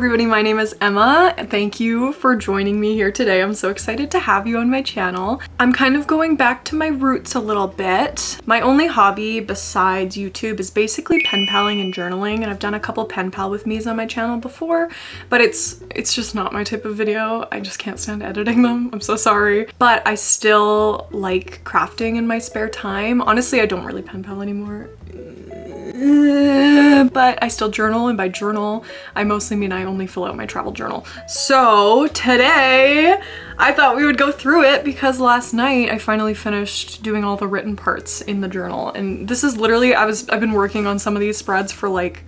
everybody, my name is Emma and thank you for joining me here today. I'm so excited to have you on my channel. I'm kind of going back to my roots a little bit. My only hobby besides YouTube is basically pen paling and journaling, and I've done a couple pen pal with me's on my channel before, but it's just not my type of video. I just can't stand editing them. I'm so sorry. But I still like crafting in my spare time. Honestly, I don't really pen pal anymore. But I still journal, and by journal I mostly mean I only fill out my travel journal. So today I thought we would go through it because last night I finally finished doing all the written parts in the journal, and this is literally I've been working on some of these spreads for like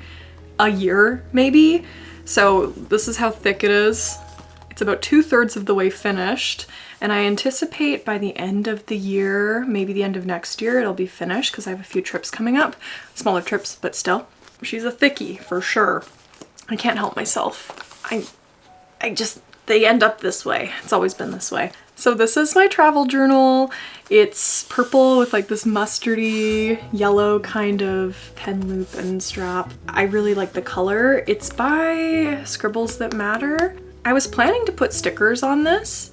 a year maybe, so this is how thick it is. It's about 2/3 of the way finished, and I anticipate by the end of the year, maybe the end of next year, it'll be finished because I have a few trips coming up. Smaller trips, but still. She's a thickie for sure. I can't help myself. They end up this way. It's always been this way. So this is my travel journal. It's purple with like this mustardy yellow kind of pen loop and strap. I really like the color. It's by Scribbles That Matter. I was planning to put stickers on this,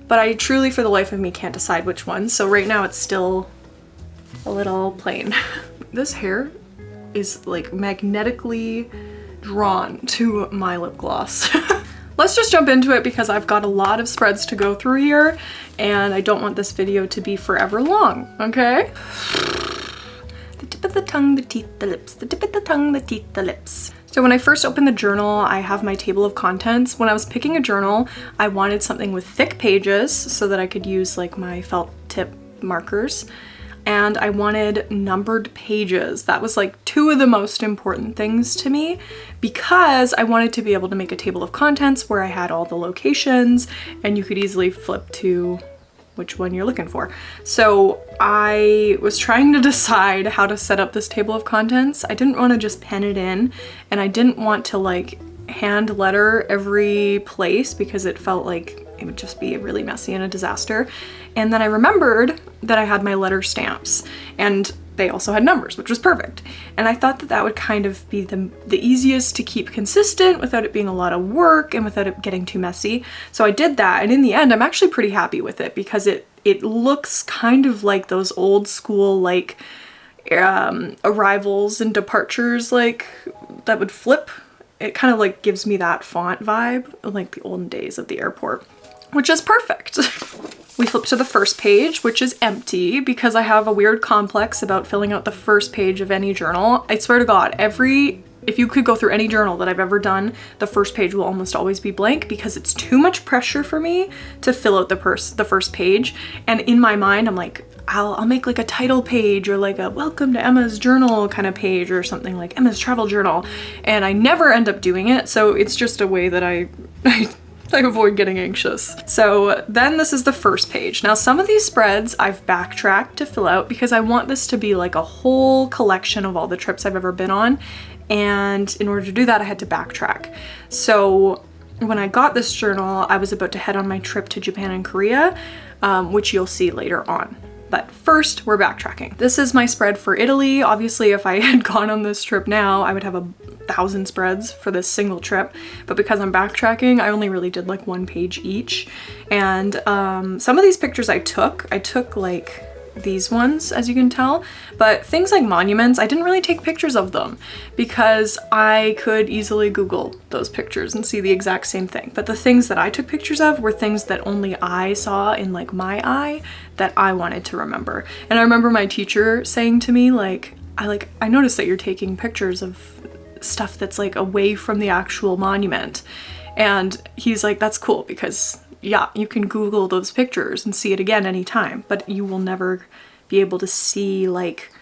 but I truly for the life of me can't decide which one. So right now it's still a little plain. This hair is like magnetically drawn to my lip gloss. Let's just jump into it because I've got a lot of spreads to go through here and I don't want this video to be forever long, okay? The tip of the tongue, the teeth, the lips. The tip of the tongue, the teeth, the lips. So when I first opened the journal, I have my table of contents. When I was picking a journal, I wanted something with thick pages so that I could use like my felt tip markers. And I wanted numbered pages. That was like two of the most important things to me because I wanted to be able to make a table of contents where I had all the locations and you could easily flip to which one you're looking for. So I was trying to decide how to set up this table of contents. I didn't want to just pen it in, and I didn't want to like hand letter every place because it felt like it would just be really messy and a disaster. And then I remembered that I had my letter stamps and they also had numbers, which was perfect. And I thought that that would kind of be the easiest to keep consistent without it being a lot of work and without it getting too messy. So I did that, and in the end I'm actually pretty happy with it because it looks kind of like those old school like arrivals and departures like that would flip. It kind of like gives me that font vibe, like the olden days of the airport, which is perfect. We flip to the first page, which is empty because I have a weird complex about filling out the first page of any journal. I swear to God, if you could go through any journal that I've ever done, the first page will almost always be blank because it's too much pressure for me to fill out the first page. And in my mind, I'm like, I'll make like a title page or like a welcome to Emma's journal kind of page or something like Emma's travel journal. And I never end up doing it. So it's just a way that I avoid getting anxious. So then this is the first page. Now some of these spreads I've backtracked to fill out because I want this to be like a whole collection of all the trips I've ever been on. And in order to do that, I had to backtrack. So when I got this journal, I was about to head on my trip to Japan and Korea, which you'll see later on. But first, we're backtracking. This is my spread for Italy. Obviously, if I had gone on this trip now, I would have 1,000 spreads for this single trip. But because I'm backtracking, I only really did like one page each. And some of these pictures I took like these ones, as you can tell, but things like monuments, I didn't really take pictures of them because I could easily Google those pictures and see the exact same thing. But the things that I took pictures of were things that only I saw in like my eye that I wanted to remember. And I remember my teacher saying to me like, I noticed that you're taking pictures of stuff that's like away from the actual monument. And he's like, that's cool because yeah, you can Google those pictures and see it again anytime, but you will never be able to see like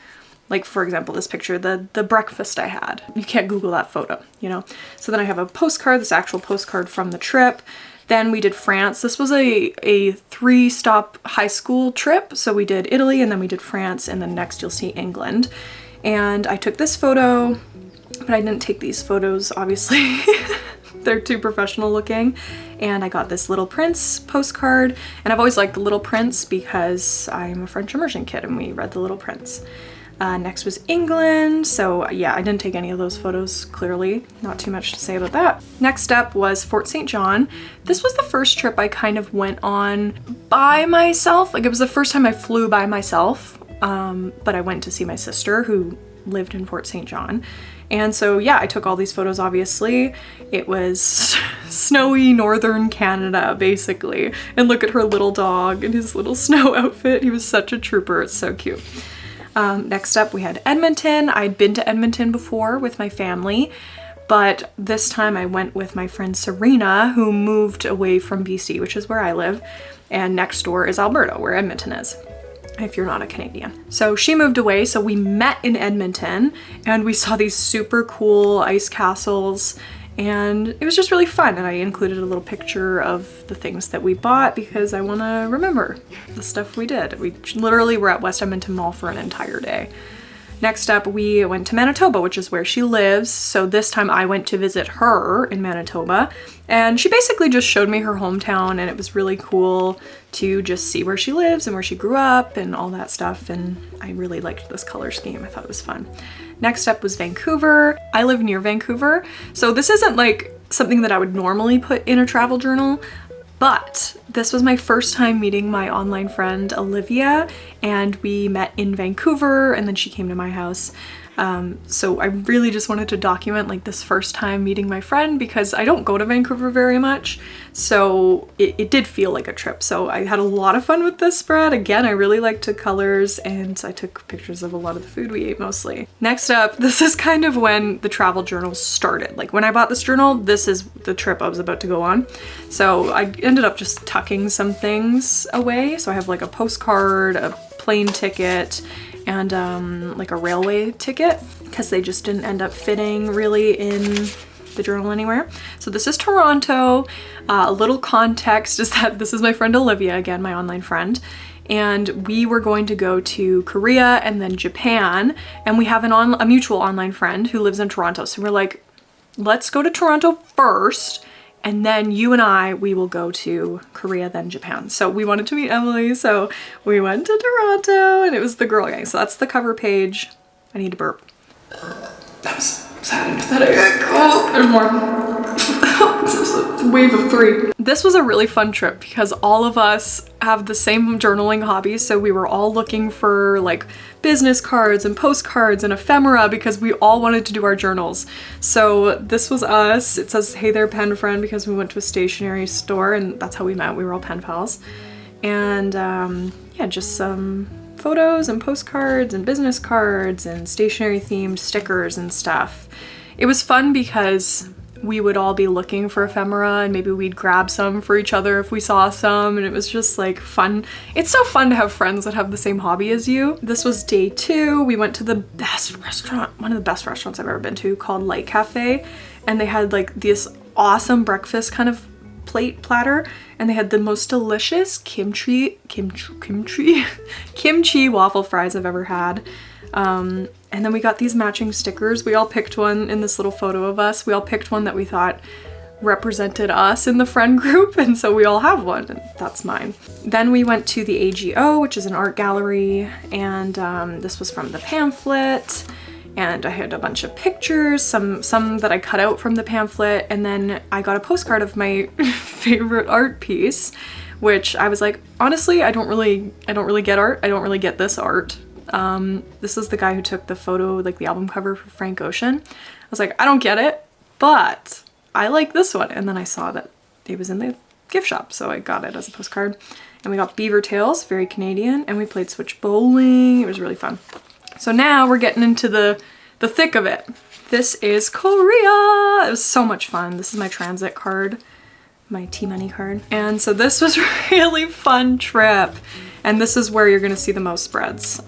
for example, this picture, the breakfast I had. You can't Google that photo, you know? So then I have a postcard, this actual postcard from the trip. Then we did France. This was a 3-stop high school trip. So we did Italy and then we did France, and then next you'll see England. And I took this photo, but I didn't take these photos, obviously. They're too professional looking. And I got this Little Prince postcard, and I've always liked The Little Prince because I'm a French immersion kid and we read The Little Prince. Next was England. So yeah, I didn't take any of those photos, clearly. Not too much to say about that. Next up was Fort St. John. This was the first trip I kind of went on by myself. Like, it was the first time I flew by myself, but I went to see my sister who lived in Fort St. John. And so yeah, I took all these photos, obviously. It was snowy northern Canada, basically. And look at her little dog in his little snow outfit. He was such a trooper, it's so cute. Next up we had Edmonton. I'd been to Edmonton before with my family, but this time I went with my friend Serena, who moved away from BC, which is where I live, and next door is Alberta, where Edmonton is, if you're not a Canadian. So she moved away, so we met in Edmonton and we saw these super cool ice castles, and it was just really fun. And I included a little picture of the things that we bought because I want to remember the stuff we did. We literally were at West Edmonton Mall for an entire day. Next up, we went to Manitoba, which is where she lives. So this time I went to visit her in Manitoba, and she basically just showed me her hometown, and it was really cool to just see where she lives and where she grew up and all that stuff. And I really liked this color scheme. I thought it was fun. Next up was Vancouver. I live near Vancouver, so this isn't like something that I would normally put in a travel journal, but this was my first time meeting my online friend Olivia, and we met in Vancouver and then she came to my house. So I really just wanted to document like this first time meeting my friend because I don't go to Vancouver very much. So it did feel like a trip. So I had a lot of fun with this spread. Again, I really liked the colors, and I took pictures of a lot of the food we ate mostly. Next up, this is kind of when the travel journal started. Like, when I bought this journal, this is the trip I was about to go on. So I ended up just tucking some things away. So I have like a postcard, a plane ticket, and like a railway ticket, because they just didn't end up fitting really in the journal anywhere. So this is Toronto. A little context is that this is my friend Olivia, again, my online friend, and we were going to go to Korea and then Japan, and we have a mutual online friend who lives in Toronto. So we're like, let's go to Toronto first, and then you and we will go to Korea, then Japan. So we wanted to meet Emily, so we went to Toronto, and it was the girl gang. So that's the cover page. I need to burp. That was sad and pathetic. Oh, there's more. This is a wave of 3. This was a really fun trip because all of us have the same journaling hobbies, so we were all looking for like business cards and postcards and ephemera because we all wanted to do our journals. So this was us. It says, "Hey there, pen friend," because we went to a stationery store and that's how we met. We were all pen pals. And yeah, just some photos and postcards and business cards and stationery themed stickers and stuff. It was fun because we would all be looking for ephemera, and maybe we'd grab some for each other if we saw some, and it was just like fun. It's so fun to have friends that have the same hobby as you. This was day 2. We went to the best restaurant, one of the best restaurants I've ever been to, called Light Cafe, and they had like this awesome breakfast kind of platter, and they had the most delicious kimchi waffle fries I've ever had. And then we got these matching stickers. We all picked one in this little photo of us. We all picked one that we thought represented us in the friend group, and so we all have one, and that's mine. Then we went to the AGO, which is an art gallery, and this was from the pamphlet, and I had a bunch of pictures, some that I cut out from the pamphlet, and then I got a postcard of my favorite art piece, which I was like, honestly, I don't really get art. I don't really get this art. This is the guy who took the photo, like the album cover for Frank Ocean. I was like, I don't get it, but I like this one. And then I saw that it was in the gift shop, so I got it as a postcard. And we got beaver tails, very Canadian, and we played switch bowling. It was really fun. So now we're getting into the thick of it. This is Korea. It was so much fun. This is my transit card, my T-money card. And so this was a really fun trip. And this is where you're gonna see the most spreads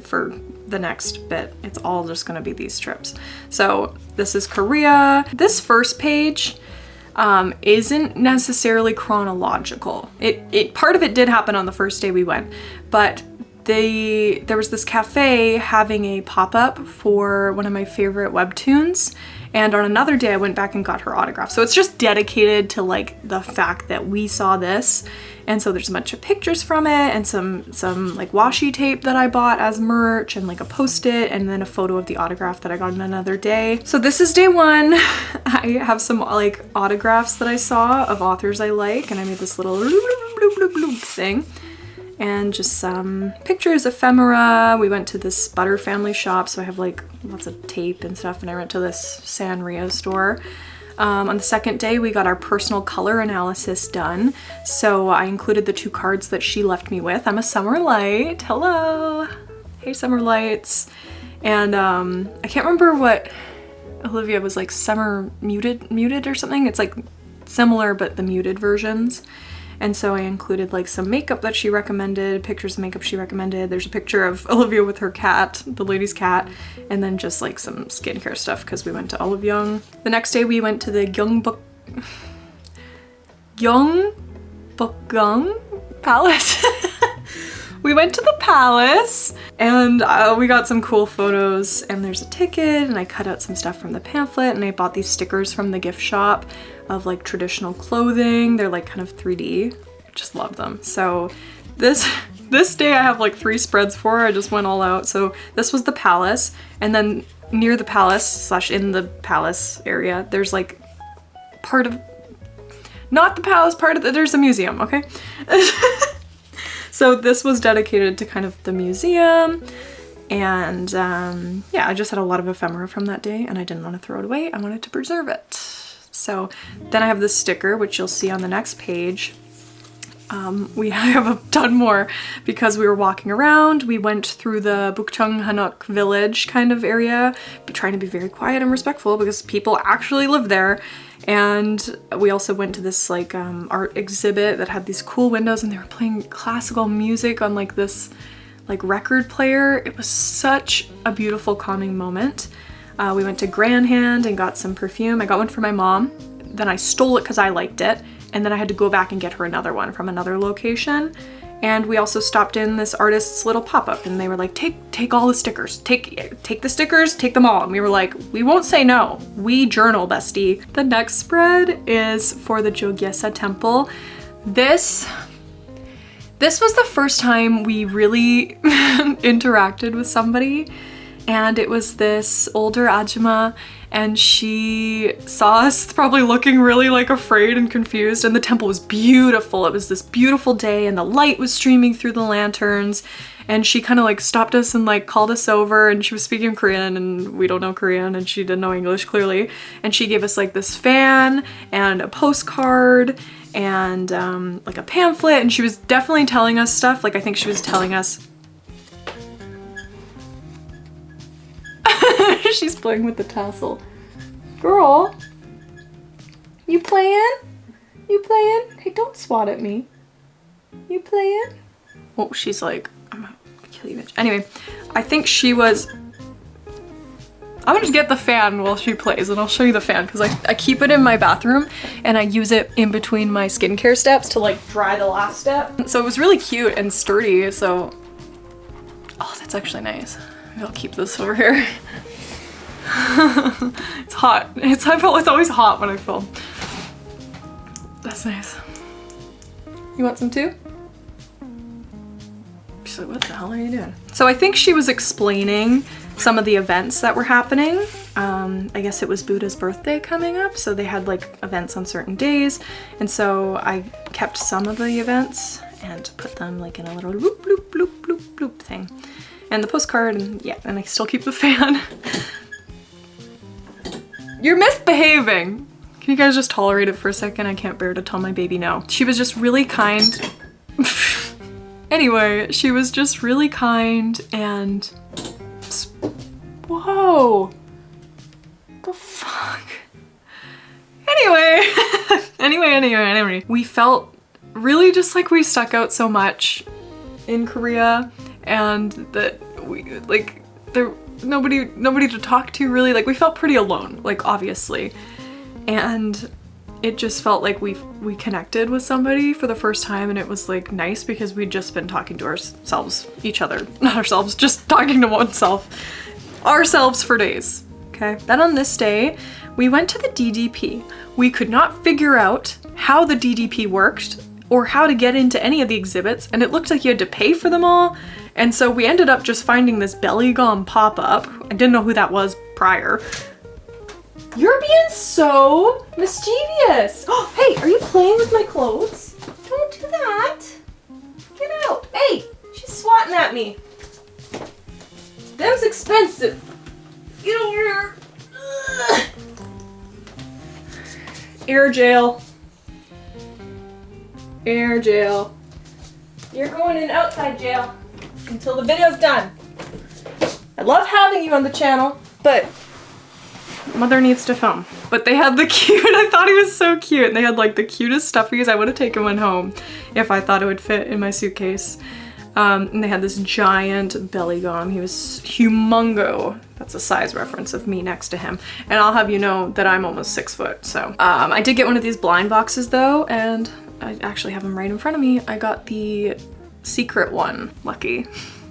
for the next bit. It's all just gonna be these trips. So this is Korea. This first page isn't necessarily chronological. Part of it did happen on the first day we went, but there was this cafe having a pop-up for one of my favorite webtoons, And on another day I went back and got her autograph. So it's just dedicated to like the fact that we saw this. And so there's a bunch of pictures from it and some like washi tape that I bought as merch and like a post-it and then a photo of the autograph that I got on another day. So this is day one. I have some like autographs that I saw of authors I like and I made this little thing. And just some pictures, ephemera. We went to this Butter Family shop, so I have like lots of tape and stuff, and I went to this Sanrio store. On the second day, we got our personal color analysis done. So I included the 2 cards that she left me with. I'm a Summer Light. Hello. Hey, Summer Lights. And I can't remember what Olivia was like, Summer muted or something. It's like similar, but the muted versions. And so I included like some makeup that she recommended, pictures of makeup she recommended. There's a picture of Olivia with her cat, the lady's cat, and then just like some skincare stuff because we went to Olive Young. The next day we went to the Gyeongbokgung Palace. We went to the palace and we got some cool photos and there's a ticket and I cut out some stuff from the pamphlet and I bought these stickers from the gift shop of like traditional clothing. They're like kind of 3D. I just love them. So this day I have like 3 spreads for. I just went all out. So this was the palace and then near the palace / in the palace area, there's like part of, not the palace part of there's a museum, okay? So this was dedicated to kind of the museum and yeah, I just had a lot of ephemera from that day and I didn't want to throw it away. I wanted to preserve it. So then I have this sticker, which you'll see on the next page. I have a ton more because we were walking around. We went through the Bukchung Hanok village kind of area, trying to be very quiet and respectful because people actually live there. And we also went to this like art exhibit that had these cool windows and they were playing classical music on like this like record player. It was such a beautiful calming moment. We went to Grand Hand and got some perfume. I got one for my mom. Then I stole it because I liked it. And then I had to go back and get her another one from another location. And we also stopped in this artist's little pop-up and they were like, take all the stickers, take the stickers, take them all. And we were like, we won't say no. We journal, bestie. The next spread is for the Jogyesa temple. This was the first time we really interacted with somebody. And it was this older Ajumma and she saw us probably looking really like afraid and confused and the temple was beautiful. It was this beautiful day and the light was streaming through the lanterns and she kind of like stopped us and like called us over and she was speaking Korean and we don't know Korean and she didn't know English clearly. And she gave us like this fan and a postcard and like a pamphlet and she was definitely telling us stuff. Like I think she was telling us she's playing with the tassel. Girl, you playing? You playing? Hey, don't swat at me. You playing? Oh, she's like, I'm gonna kill you, bitch. Anyway, I think she was, I'm gonna get the fan while she plays and I'll show you the fan because I keep it in my bathroom and I use it in between my skincare steps to like dry the last step. So it was really cute and sturdy, so, oh, that's actually nice. Maybe I'll keep this over here. It's hot. It's always hot when I film. That's nice. You want some too? She's like, what the hell are you doing? So I think she was explaining some of the events that were happening. I guess it was Buddha's birthday coming up, so they had like events on certain days. And so I kept some of the events and put them like in a little loop, loop, loop, loop, loop thing. And the postcard, and yeah, and I still keep the fan. You're misbehaving. Can you guys just tolerate it for a second? I can't bear to tell my baby no. She was just really kind. Anyway, she was just really kind and... Whoa. The fuck? Anyway. We felt really just like we stuck out so much in Korea and that we, like, there nobody to talk to really. Like we felt pretty alone, like obviously. And it just felt like we connected with somebody for the first time and it was like nice because we'd just been talking to ourselves for days. Okay. Then on this day, We went to the DDP. We could not figure out how the DDP worked or how to get into any of the exhibits, and it looked like you had to pay for them all. And so we ended up just finding this belly gum pop-up. I didn't know who that was prior. You're being so mischievous. Oh, hey, are you playing with my clothes? Don't do that. Get out. Hey, she's swatting at me. Them's expensive. Get over here. Ugh. Air jail. Air jail. You're going in outside jail until the video's done. I love having you on the channel, but mother needs to film. But they had the cute, I thought he was so cute, and they had like the cutest stuffies. I would have taken one home if I thought it would fit in my suitcase. And they had this giant belly gum. He was humongo. That's a size reference of me next to him. And I'll have you know that I'm almost 6 foot, so. I did get one of these blind boxes though, and I actually have them right in front of me. I got the secret one, lucky.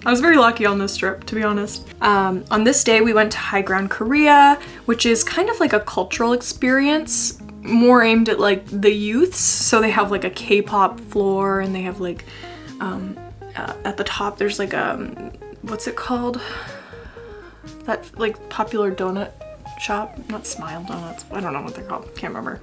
I was very lucky on this trip, to be honest. On this day, we went to High Ground Korea, which is kind of like a cultural experience, more aimed at like the youths. So they have like a K-pop floor, and they have like, at the top, there's like a, what's it called? That like popular donut shop, not Smile Donuts. I don't know what they're called, can't remember.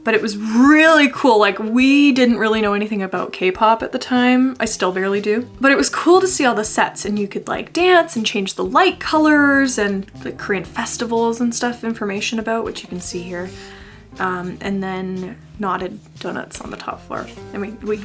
But it was really cool. Like, we didn't really know anything about K-pop at the time. I still barely do. But it was cool to see all the sets, and you could like dance and change the light colors and the Korean festivals and stuff, information about, which you can see here. And then knotted donuts on the top floor. I mean, we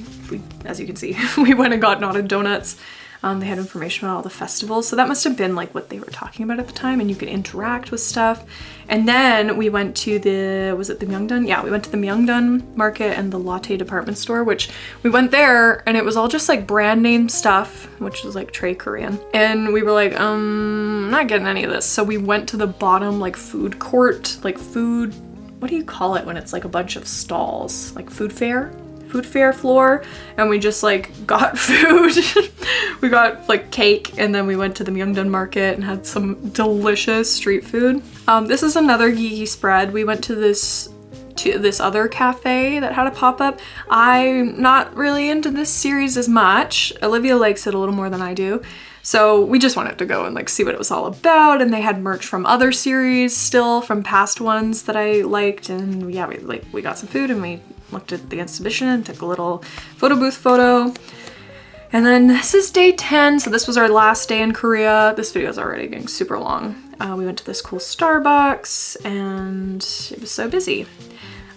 as you can see, we went and got knotted donuts. They had information about all the festivals. So that must have been like what they were talking about at the time, and you could interact with stuff. And then we went to the, was it the Myeongdong? Yeah, we went to the Myeongdong market and the latte department store, which we went there and it was all just like brand name stuff, which was like Trey Korean. And we were like, not getting any of this. So we went to the bottom like food court, like food, what do you call it when it's like a bunch of stalls? Like food fair floor, and we just like got food. We got like cake, and then we went to the Myeongdong market and had some delicious street food. This is another geeky spread. We went to this other cafe that had a pop-up. I'm not really into this series as much. Olivia likes it a little more than I do. So we just wanted to go and like see what it was all about, and they had merch from other series still, from past ones that I liked, and yeah, we got some food and we looked at the exhibition and took a little photo booth photo. And then this is day 10, so this was our last day in Korea. This video is already getting super long. We went to this cool Starbucks and it was so busy.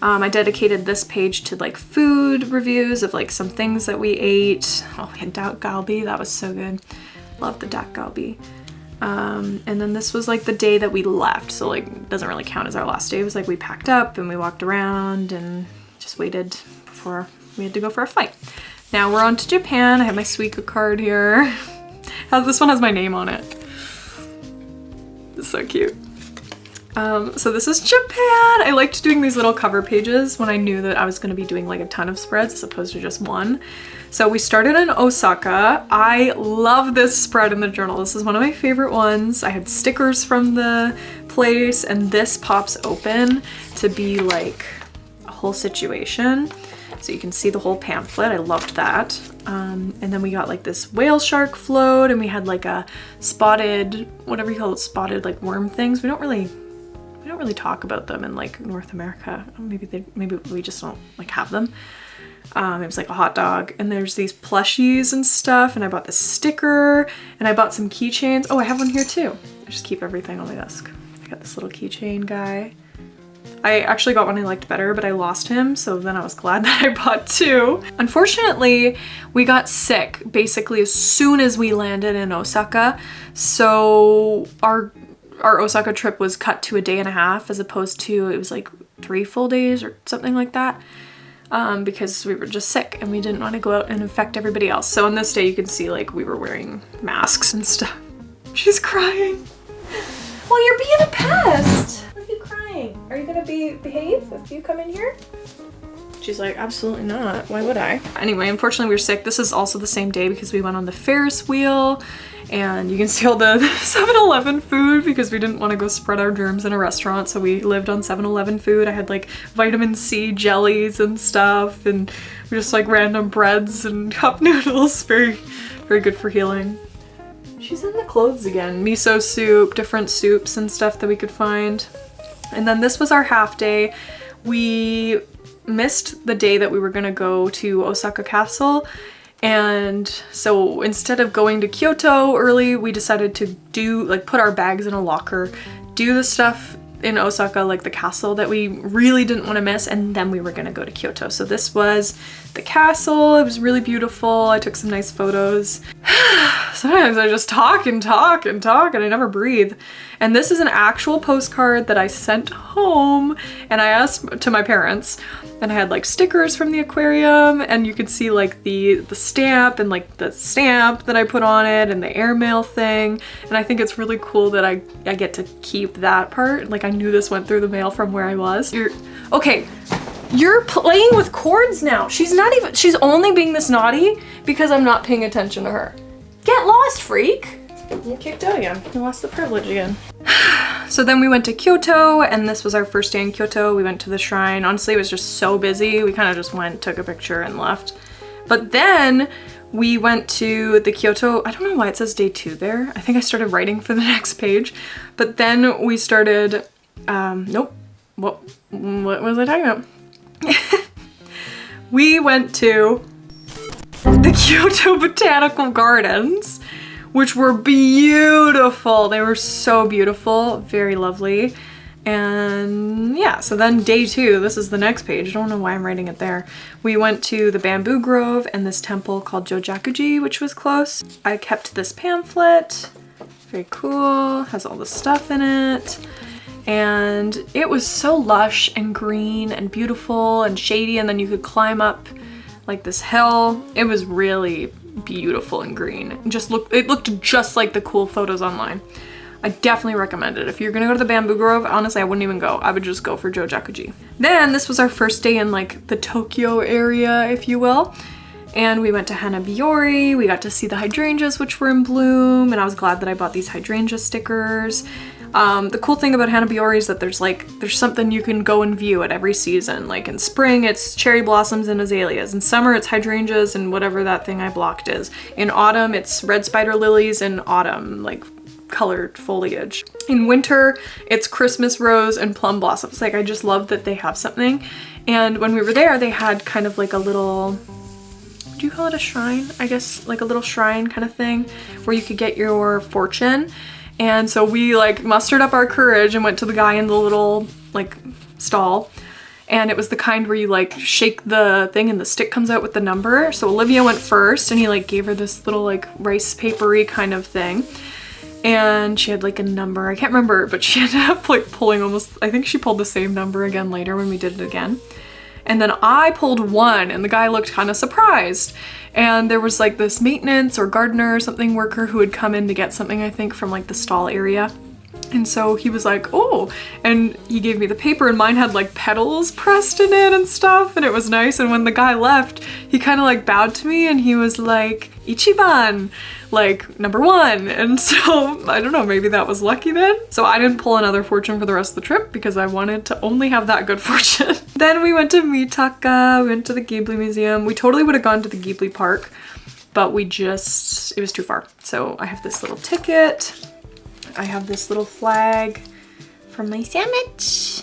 I dedicated this page to like food reviews of like some things that we ate. Oh, we had dak galbi, that was so good. Love the dak galbi. And then this was like the day that we left, so like it doesn't really count as our last day. It was like we packed up and we walked around and just waited before we had to go for a flight. Now we're on to Japan. I have my Suica card here. This one has my name on it. It's so cute. So this is Japan. I liked doing these little cover pages when I knew that I was going to be doing like a ton of spreads as opposed to just one. So we started in Osaka. I love this spread in the journal. This is one of my favorite ones. I had stickers from the place, and this pops open to be like a whole situation. So you can see the whole pamphlet. I loved that. And then we got like this whale shark float, and we had like a spotted, whatever you call it, spotted like worm things. We don't really talk about them in like North America. Maybe we just don't like have them. It was like a hot dog, and there's these plushies and stuff, and I bought this sticker, and I bought some keychains. Oh, I have one here too. I just keep everything on my desk. I got this little keychain guy. I actually got one I liked better, but I lost him, so then I was glad that I bought two. Unfortunately, we got sick basically as soon as we landed in Osaka, so our Osaka trip was cut to a day and a half, as opposed to, it was like 3 full days or something like that. Because we were just sick and we didn't want to go out and infect everybody else. So on this day you can see like we were wearing masks and stuff. She's crying. Well, you're being a pest. Why are you crying? Are you gonna behave if you come in here? She's like, absolutely not. Why would I? Anyway, unfortunately we were sick. This is also the same day because we went on the Ferris wheel, And you can see all the 7-Eleven food because we didn't want to go spread our germs in a restaurant, so we lived on 7-Eleven food. I had like vitamin C jellies and stuff, and just like random breads and cup noodles. Very, very good for healing. She's in the clothes again. Miso soup, different soups and stuff that we could find. And then this was our half day. We missed the day that we were gonna go to Osaka Castle. And so instead of going to Kyoto early, we decided to put our bags in a locker, do the stuff in Osaka, like the castle that we really didn't want to miss, and then we were gonna go to Kyoto. So this was the castle. It was really beautiful. I took some nice photos. Sometimes I just talk and talk and talk and I never breathe. And this is an actual postcard that I sent home, and I asked to my parents, and I had like stickers from the aquarium, and you could see like the stamp and like the stamp that I put on it and the airmail thing. And I think it's really cool that I get to keep that part. Like I knew this went through the mail from where I was. Okay, you're playing with cords now. She's only being this naughty because I'm not paying attention to her. Get lost, freak. You kicked out again. You lost the privilege again. So then we went to Kyoto, and this was our first day in Kyoto. We went to the shrine. Honestly, it was just so busy. We kind of just went, took a picture, and left. But then we went to the Kyoto. I don't know why it says day 2 there. I think I started writing for the next page. But then we started, nope. What was I talking about? We went to the Kyoto Botanical Gardens, which were beautiful. They were so beautiful, very lovely. And yeah, so then day 2, this is the next page. I don't know why I'm writing it there. We went to the bamboo grove and this temple called Jojakuji, which was close. I kept this pamphlet, very cool, has all the stuff in it. And it was so lush and green and beautiful and shady, and then you could climb up like this hill. It was really beautiful and green. It looked just like the cool photos online. I definitely recommend it. If you're gonna go to the bamboo grove, honestly, I wouldn't even go. I would just go for Jojakuji. Then this was our first day in like the Tokyo area, if you will. And we went to Hanabiori. We got to see the hydrangeas, which were in bloom, and I was glad that I bought these hydrangea stickers. The cool thing about Hanabiori is that there's something you can go and view at every season. Like in spring, it's cherry blossoms and azaleas. In summer, it's hydrangeas and whatever that thing I blocked is. In autumn, it's red spider lilies and autumn, like colored foliage. In winter, it's Christmas rose and plum blossoms. Like I just love that they have something. And when we were there, they had kind of like a little, do you call it a shrine? I guess like a little shrine kind of thing where you could get your fortune. And so we like mustered up our courage and went to the guy in the little like stall. And it was the kind where you like shake the thing and the stick comes out with the number. So Olivia went first and he like gave her this little like rice papery kind of thing. And she had like a number, I can't remember, but she ended up like pulling almost, I think she pulled the same number again later when we did it again. And then I pulled 1 and the guy looked kind of surprised. And there was like this maintenance or gardener or something worker who had come in to get something, I think, from like the stall area. And so he was like, oh, and he gave me the paper and mine had like petals pressed in it and stuff, and it was nice. And when the guy left, he kind of like bowed to me and he was like, Ichiban, like number 1. And so I don't know, maybe that was lucky then. So I didn't pull another fortune for the rest of the trip because I wanted to only have that good fortune. Then we went to Mitaka, we went to the Ghibli Museum. We totally would have gone to the Ghibli Park, but it was too far. So I have this little ticket. I have this little flag from my sandwich.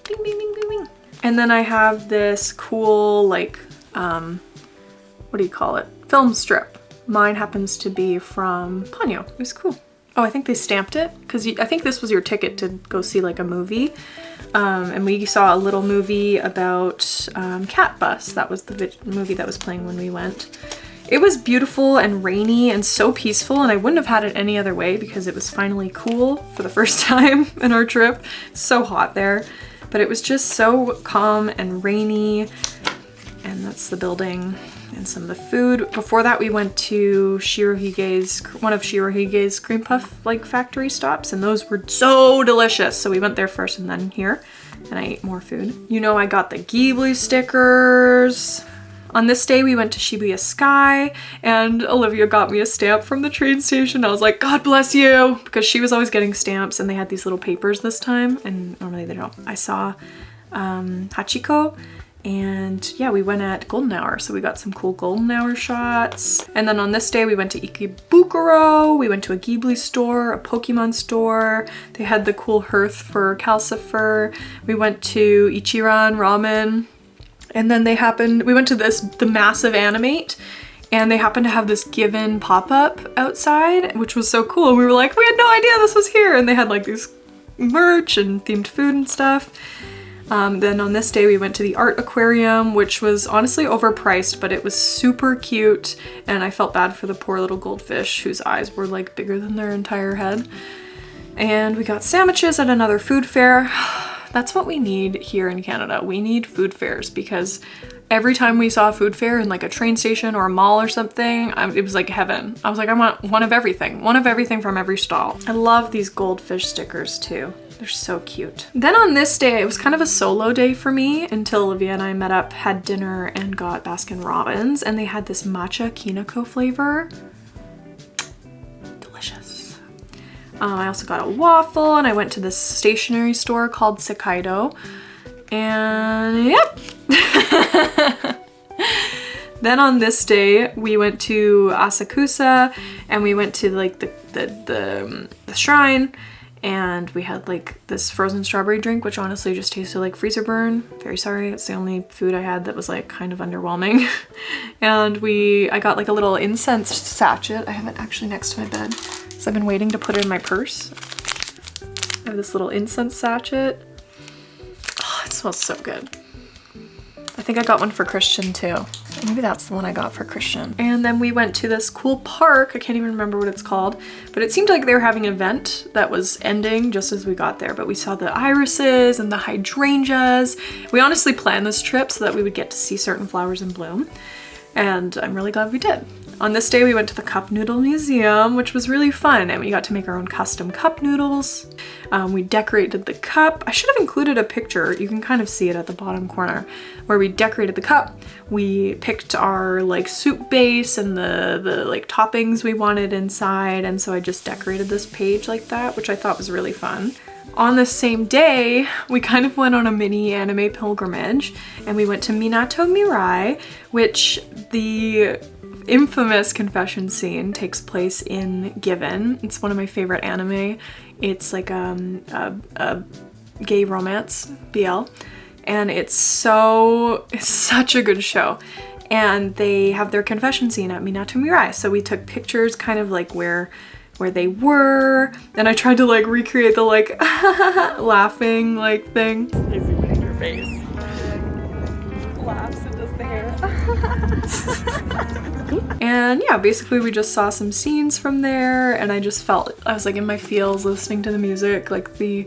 Bing, bing, bing, bing, bing. And then I have this cool, like, what do you call it? Film strip. Mine happens to be from Ponyo. It was cool. Oh, I think they stamped it because I think this was your ticket to go see like a movie. And we saw a little movie about Cat Bus. That was the movie that was playing when we went. It was beautiful and rainy and so peaceful, and I wouldn't have had it any other way because it was finally cool for the first time in our trip. So hot there, but it was just so calm and rainy. And that's the building and some of the food. Before that, we went to one of Shirohige's cream puff like factory stops, and those were so delicious. So we went there first and then here, and I ate more food. You know, I got the Ghibli stickers. On this day, we went to Shibuya Sky, and Olivia got me a stamp from the train station. I was like, God bless you, because she was always getting stamps, and they had these little papers this time, and normally they don't. I saw Hachiko, and yeah, we went at golden hour, so we got some cool golden hour shots. And then on this day, we went to Ikebukuro, we went to a Ghibli store, a Pokemon store. They had the cool hearth for Calcifer. We went to Ichiran Ramen, and then we went to the massive Animate, and they happened to have this Given pop-up outside, which was so cool. We were like, we had no idea this was here, and they had like these merch and themed food and stuff. Then on this day we went to the art aquarium, which was honestly overpriced, but it was super cute, and I felt bad for the poor little goldfish whose eyes were like bigger than their entire head. And we got sandwiches at another food fair. That's what we need here in Canada. We need food fairs, because every time we saw a food fair in like a train station or a mall or something, it was like heaven. I was like, I want one of everything from every stall. I love these goldfish stickers too. They're so cute. Then on this day, it was kind of a solo day for me until Olivia and I met up, had dinner, and got Baskin Robbins, and they had this matcha kinako flavor. Delicious. I also got a waffle, and I went to this stationery store called Sekaido, and yep. Then on this day, we went to Asakusa, and we went to like the shrine, and we had like this frozen strawberry drink, which honestly just tasted like freezer burn. Very sorry, it's the only food I had that was like kind of underwhelming. And I got like a little incense sachet. I have it actually next to my bed, so I've been waiting to put it in my purse. I have this little incense sachet. Oh, it smells so good. I think I got one for Christian too. Maybe that's the one I got for Christian. And then we went to this cool park. I can't even remember what it's called, but it seemed like they were having an event that was ending just as we got there. But we saw the irises and the hydrangeas. We honestly planned this trip so that we would get to see certain flowers in bloom, and I'm really glad we did. On this day, we went to the Cup Noodle Museum, which was really fun, and we got to make our own custom cup noodles. We decorated the cup. I should have included a picture. You can kind of see it at the bottom corner where we decorated the cup. We picked our like soup base and the like toppings we wanted inside, and so I just decorated this page like that, which I thought was really fun. On the same day, we kind of went on a mini anime pilgrimage, and we went to Minato Mirai, which the infamous confession scene takes place in Given. It's one of my favorite anime. It's like a gay romance, BL, and it's such a good show. And they have their confession scene at Minato Mirai, so we took pictures kind of like where they were, and I tried to like recreate the like laughing like thing. Easy in your face. Laughs and does the hair. And yeah, basically we just saw some scenes from there, and I just felt, I was like in my feels listening to the music, like the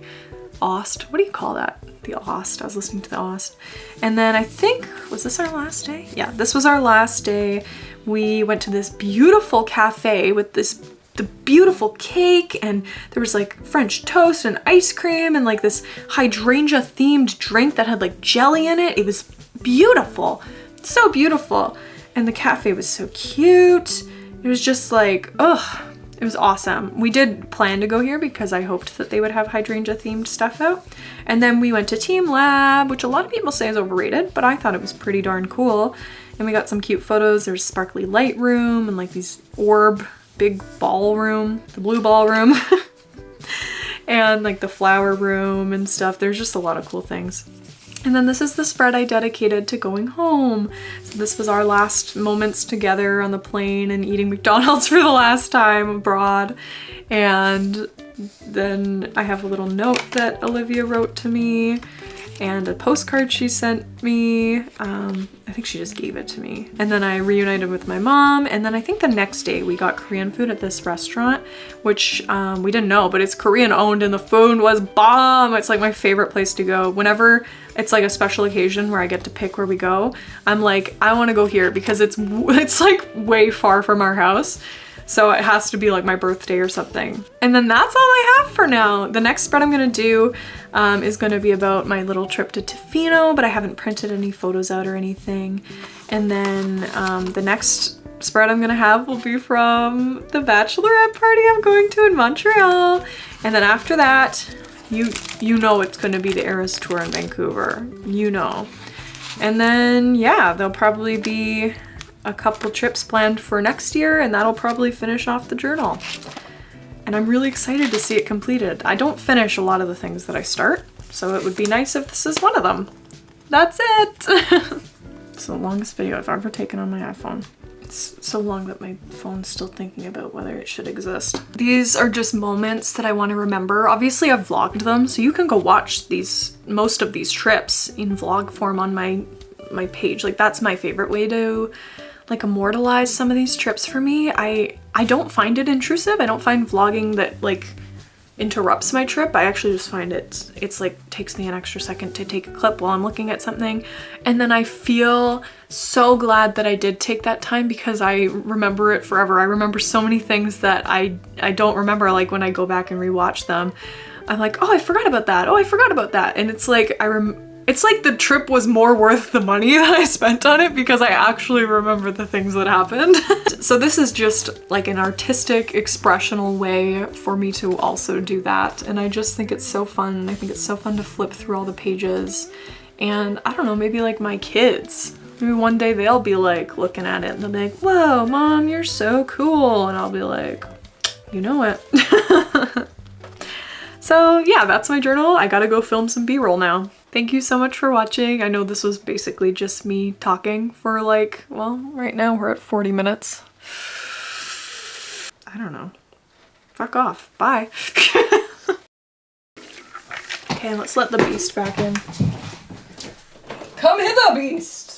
Ost, what do you call that? The Ost, I was listening to the Ost. And then I think, was this our last day? Yeah, this was our last day. We went to this beautiful cafe with the beautiful cake, and there was like French toast and ice cream and like this hydrangea themed drink that had like jelly in it. It was beautiful, so beautiful. And the cafe was so cute. It was just like, ugh, it was awesome. We did plan to go here because I hoped that they would have hydrangea themed stuff out. And then we went to Team Lab, which a lot of people say is overrated, but I thought it was pretty darn cool. And we got some cute photos. There's sparkly light room and like these orb, big ballroom, the blue ballroom, and like the flower room and stuff. There's just a lot of cool things. And then this is the spread I dedicated to going home. So this was our last moments together on the plane and eating McDonald's for the last time abroad. And then I have a little note that Olivia wrote to me and a postcard she sent me. I think she just gave it to me. And then I reunited with my mom. And then I think the next day we got Korean food at this restaurant, which we didn't know, but it's Korean owned and the food was bomb. It's like my favorite place to go. Whenever it's like a special occasion where I get to pick where we go, I'm like, I want to go here because it's like way far from our house. So it has to be like my birthday or something. And then that's all I have for now. The next spread I'm gonna do is gonna be about my little trip to Tofino, but I haven't printed any photos out or anything. And then the next spread I'm gonna have will be from the bachelorette party I'm going to in Montreal. And then after that, you know it's gonna be the Eras tour in Vancouver, you know. And then yeah, there'll probably be a couple trips planned for next year, and that'll probably finish off the journal. And I'm really excited to see it completed. I don't finish a lot of the things that I start, so it would be nice if this is one of them. That's it! It's the longest video I've ever taken on my iPhone. It's so long that my phone's still thinking about whether it should exist. These are just moments that I want to remember. Obviously I've vlogged them, so you can go watch most of these trips in vlog form on my page. Like that's my favorite way to like immortalize some of these trips for me. I don't find it intrusive. I don't find vlogging that like interrupts my trip. I actually just find it's like takes me an extra second to take a clip while I'm looking at something, and then I feel so glad that I did take that time because I remember it forever. I remember so many things that I don't remember, like when I go back and rewatch them. I'm like, oh, I forgot about that. Oh, I forgot about that. And it's like it's like the trip was more worth the money that I spent on it because I actually remember the things that happened. So this is just like an artistic, expressional way for me to also do that. And I just think it's so fun. I think it's so fun to flip through all the pages. And I don't know, maybe like my kids, maybe one day they'll be like looking at it and they'll be like, whoa, Mom, you're so cool. And I'll be like, you know it. So yeah, that's my journal. I gotta go film some B-roll now. Thank you so much for watching. I know this was basically just me talking for like, well, right now we're at 40 minutes. I don't know. Fuck off. Bye. Okay, let's let the beast back in. Come hither, beast!